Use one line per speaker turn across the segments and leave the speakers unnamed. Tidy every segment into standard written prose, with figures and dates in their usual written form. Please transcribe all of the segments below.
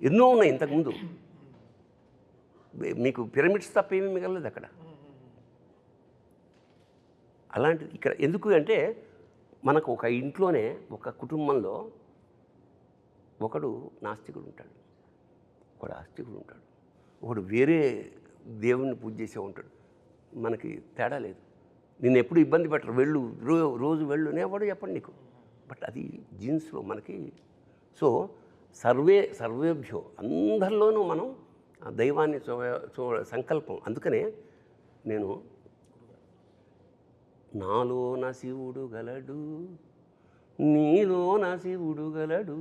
ఎన్నో ఉన్నాయి ఇంతకుముందు. మీకు పిరమిడ్స్ తప్ప ఏమీ మిగలలేదు అక్కడ. అలాంటిది ఇక్కడ ఎందుకు అంటే మనకు ఒక ఇంట్లోనే ఒక కుటుంబంలో ఒకడు నాస్తికుడు ఉంటాడు, ఒకడు ఆస్తికుడు ఉంటాడు, ఒకడు వేరే దేవుణ్ణి పూజ చేసే ఉంటాడు. మనకి తేడా లేదు. నిన్ను ఎప్పుడు ఇబ్బంది పెట్టరు, వెళ్ళు రోజు వెళ్ళు అనేవాడు చెప్పండి నీకు. బట్ అది జీన్స్లో మనకి. సో సర్వేభ్యో అందరిలోనూ మనం దైవాన్ని సంకల్పం. అందుకనే నేను నాలోన శివుడు గలడు, నీలోన శివుడు గలడు,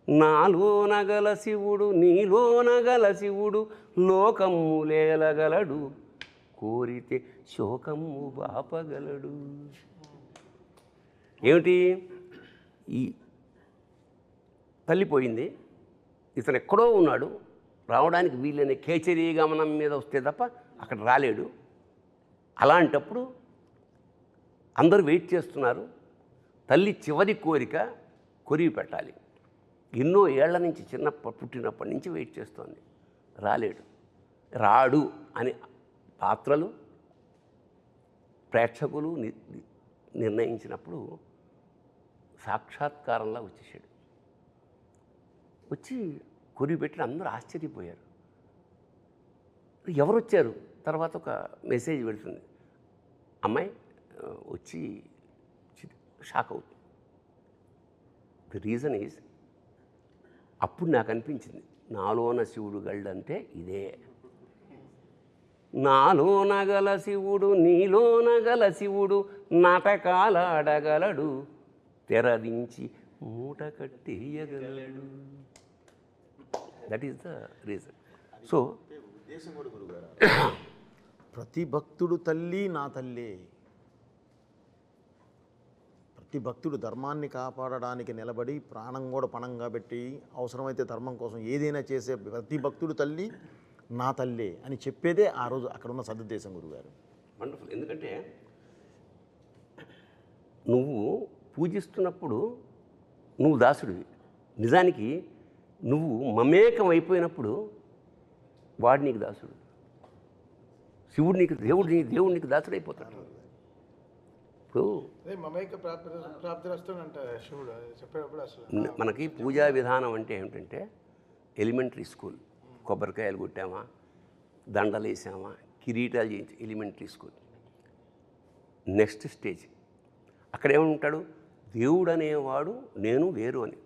నాలోన గల శివుడు నీలోన గల శివుడు లోకమ్ములేలగలడు, కోరితే శోకము బాపగలడు. ఏమిటి? ఈ తల్లిపోయింది, ఇతను ఎక్కడో ఉన్నాడు, రావడానికి వీళ్ళని కేచరీ గమనం మీద వస్తే తప్ప అక్కడ రాలేడు. అలాంటప్పుడు అందరూ వెయిట్ చేస్తున్నారు. తల్లి చివరి కోరిక కొరివి పెట్టాలి. ఎన్నో ఏళ్ల నుంచి పుట్టినప్పటి నుంచి వెయిట్ చేస్తోంది, రాలేడు. రాడు అని పాత్రలు ప్రేక్షకులు నిర్ణయించినప్పుడు సాక్షాత్కారంలా వచ్చేసాడు. వచ్చి కొరివి పెట్టిన అందరూ ఆశ్చర్యపోయారు. ఎవరు వచ్చారు? తర్వాత ఒక మెసేజ్ పెడుతుంది, అమ్మాయి వచ్చి షాక్ అవుతుంది. ది రీజన్ ఈజ్, అప్పుడు నాకు అనిపించింది నాలోన శివుడు గల్డంటే ఇదే. నాలోన గల శివుడు నీలోన గల శివుడు నాటకాలాడగలడు, తెరదించి మూట కట్టేయగలడు. That is the reason. So
ఉద్దేశం కూడా గురుగారు, ప్రతి భక్తుడు తల్లి నా తల్లి. ప్రతి భక్తుడు ధర్మాన్ని కాపాడడానికి నిలబడి ప్రాణం కూడా పణంగా పెట్టి అవసరమైతే ధర్మం కోసం ఏదైనా చేసే ప్రతి భక్తుడు తల్లి నా తల్లి అని చెప్పేదే ఆ రోజు అక్కడ ఉన్న సదుద్దేశం గురుగారు.
వండర్ఫుల్. ఎందుకంటే నువ్వు పూజిస్తున్నప్పుడు నువ్వు దాసుడివి. నిజానికి నువ్వు మమేకం అయిపోయినప్పుడు వాడు నీకు దాసుడు. శివుడు నీకు దేవుడు నీకు దాసుడు అయిపోతాడు. ఇప్పుడు మనకి పూజా విధానం అంటే ఏమిటంటే ఎలిమెంటరీ స్కూల్, కొబ్బరికాయలు కొట్టామా, దండలు వేసామా, కిరీటాలు చేయించి ఎలిమెంటరీ స్కూల్. నెక్స్ట్ స్టేజ్ అక్కడ ఏమంటాడు, దేవుడు అనేవాడు నేను వేరు అని.